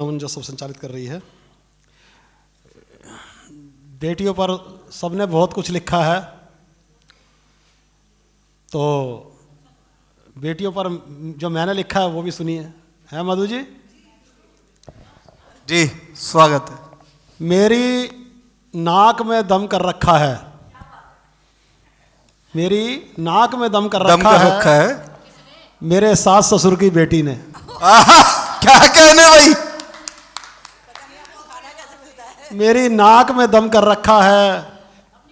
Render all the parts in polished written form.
जो सब संचालित कर रही है। बेटियों पर सबने बहुत कुछ लिखा है, तो बेटियों पर जो मैंने लिखा है वो भी सुनिए। है मधु जी? जी स्वागत है। मेरी नाक में दम कर रखा है, मेरी नाक में दम कर रखा है मेरे सास ससुर की बेटी ने। क्या कहने भाई? मेरी नाक में दम कर रखा है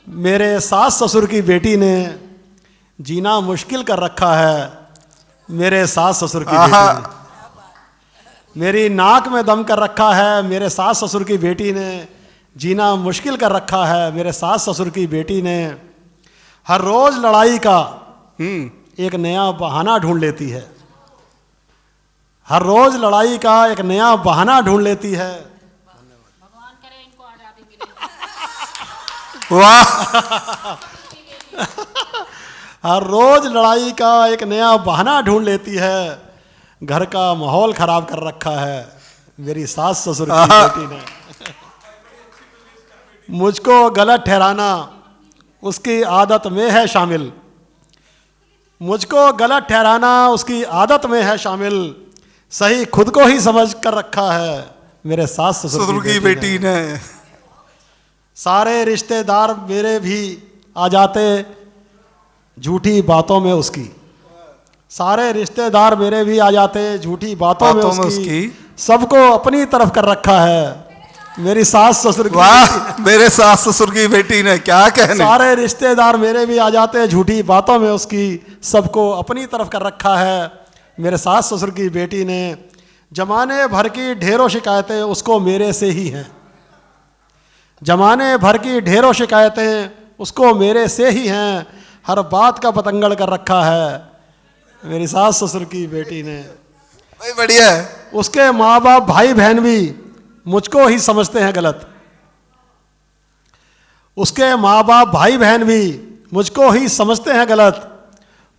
मेरे सास ससुर की बेटी ने, जीना मुश्किल कर रखा है मेरे सास ससुर की बेटी ने। मेरी नाक में दम कर रखा है मेरे सास ससुर की बेटी ने, जीना मुश्किल कर रखा है मेरे सास ससुर की बेटी ने। हर रोज लड़ाई का एक नया बहाना ढूंढ लेती है, हर रोज लड़ाई का एक नया बहाना ढूंढ लेती है। भगवान करे इनको आजादी मिले। वाह। हर रोज लड़ाई का एक नया बहाना ढूंढ लेती है, घर का माहौल खराब कर रखा है मेरी सास ससुर की बेटी ने। मुझको गलत ठहराना उसकी आदत में है शामिल, मुझको गलत ठहराना उसकी आदत में है शामिल, सही खुद को ही समझ कर रखा है मेरे सास ससुर की बेटी ने। सारे रिश्तेदार मेरे भी आ जाते झूठी बातों में उसकी, सारे रिश्तेदार मेरे भी आ जाते झूठी बातों में उसकी, सबको अपनी तरफ कर रखा है मेरी सास ससुर की। वाह, मेरे सास ससुर की बेटी ने क्या कहने। सारे रिश्तेदार मेरे भी आ जाते झूठी बातों में उसकी, सबको अपनी तरफ कर रखा है मेरे सास ससुर की बेटी ने। जमाने भर की ढेरों शिकायतें उसको मेरे से ही हैं, जमाने भर की ढेरों शिकायतें उसको मेरे से ही हैं, हर बात का बतंगड़ कर रखा है मेरी सास ससुर की बेटी ने। भाई बढ़िया है। उसके माँ बाप भाई बहन भी मुझको ही समझते हैं गलत, उसके माँ बाप भाई बहन भी मुझको ही समझते हैं गलत,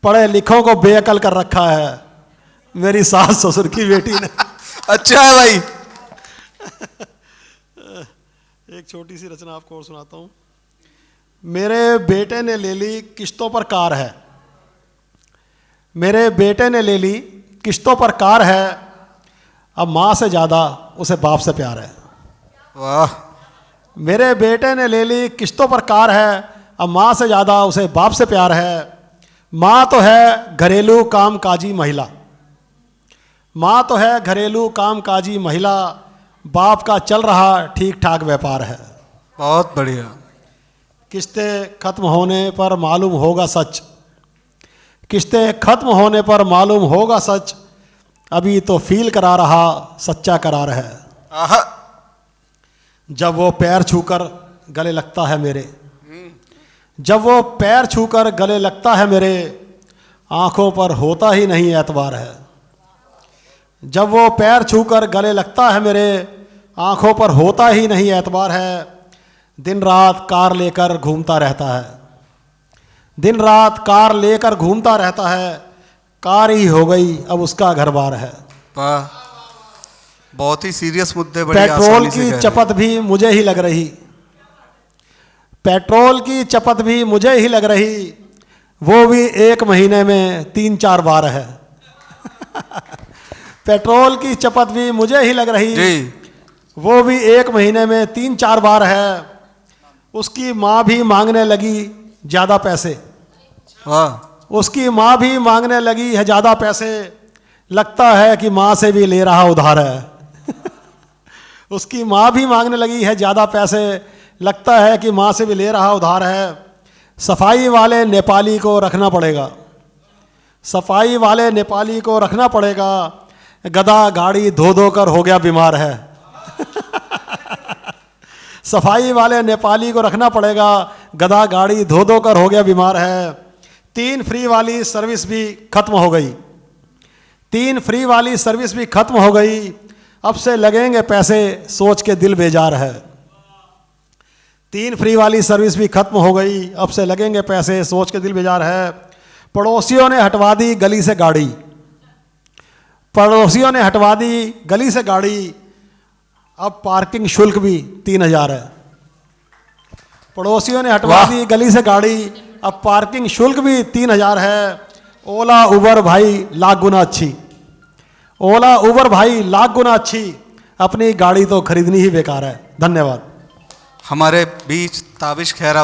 पढ़े लिखों को बेअकल कर रखा है मेरी सास ससुर की बेटी ने। अच्छा है भाई। एक छोटी सी रचना आपको और सुनाता हूँ। मेरे बेटे ने ले ली किश्तों पर कार है, मेरे बेटे ने ले ली किश्तों पर कार है, अब माँ से ज़्यादा उसे बाप से प्यार है। वाह। मेरे बेटे ने ले ली किश्तों पर कार है, अब माँ से ज़्यादा उसे बाप से प्यार है। माँ तो है घरेलू काम काजी महिला, माँ तो है घरेलू काम काजी महिला, बाप का चल रहा ठीक ठाक व्यापार है। बहुत बढ़िया। किस्तें खत्म होने पर मालूम होगा सच, किस्तें खत्म होने पर मालूम होगा सच, अभी तो फील करा रहा सच्चा करार है। आहा। जब वो पैर छूकर गले लगता है मेरे, जब वो पैर छूकर गले लगता है मेरे, आंखों पर होता ही नहीं एतबार है। जब वो पैर छूकर गले लगता है मेरे, आंखों पर होता ही नहीं एतबार है। दिन रात कार लेकर घूमता रहता है, दिन रात कार लेकर घूमता रहता है, कार ही हो गई अब उसका घर बार है। वाह, बहुत ही सीरियस मुद्दे बड़ी पेट्रोल आसानी से की कह रहे चपत भी मुझे ही लग रही, पेट्रोल की चपत भी मुझे ही लग रही, वो भी 1 महीने में 3-4 बार है। पेट्रोल की चपत भी मुझे ही लग रही जी। वो भी 1 महीने में 3-4 बार है। उसकी माँ भी मांगने लगी ज़्यादा पैसे, वाह। उसकी माँ भी मांगने लगी है ज़्यादा पैसे, लगता है कि माँ से भी ले रहा उधार है। उसकी माँ भी मांगने लगी है ज़्यादा पैसे, लगता है कि माँ से भी ले रहा उधार है। सफाई वाले नेपाली को रखना पड़ेगा, सफाई वाले नेपाली को रखना पड़ेगा, गधा गाड़ी धो धो कर हो गया बीमार है। सफाई वाले नेपाली को रखना पड़ेगा, गधा गाड़ी धो धो कर हो गया बीमार है। 3 फ्री वाली सर्विस भी खत्म हो गई, 3 फ्री वाली सर्विस भी खत्म हो गई, अब से लगेंगे पैसे सोच के दिल बेजार है। 3 फ्री वाली सर्विस भी खत्म हो गई, अब से लगेंगे पैसे सोच के दिल बेजार है। पड़ोसियों ने हटवा दी गली से गाड़ी, पड़ोसियों ने हटवा दी गली से गाड़ी, अब पार्किंग शुल्क भी 3000 है। पड़ोसियों ने हटवा वाह। दी गली से गाड़ी, अब पार्किंग शुल्क भी 3000 है। ओला उबर भाई लाख गुना अच्छी, ओला उबर भाई लाख गुना अच्छी, अपनी गाड़ी तो खरीदनी ही बेकार है। धन्यवाद। हमारे बीच ताबिश खैरा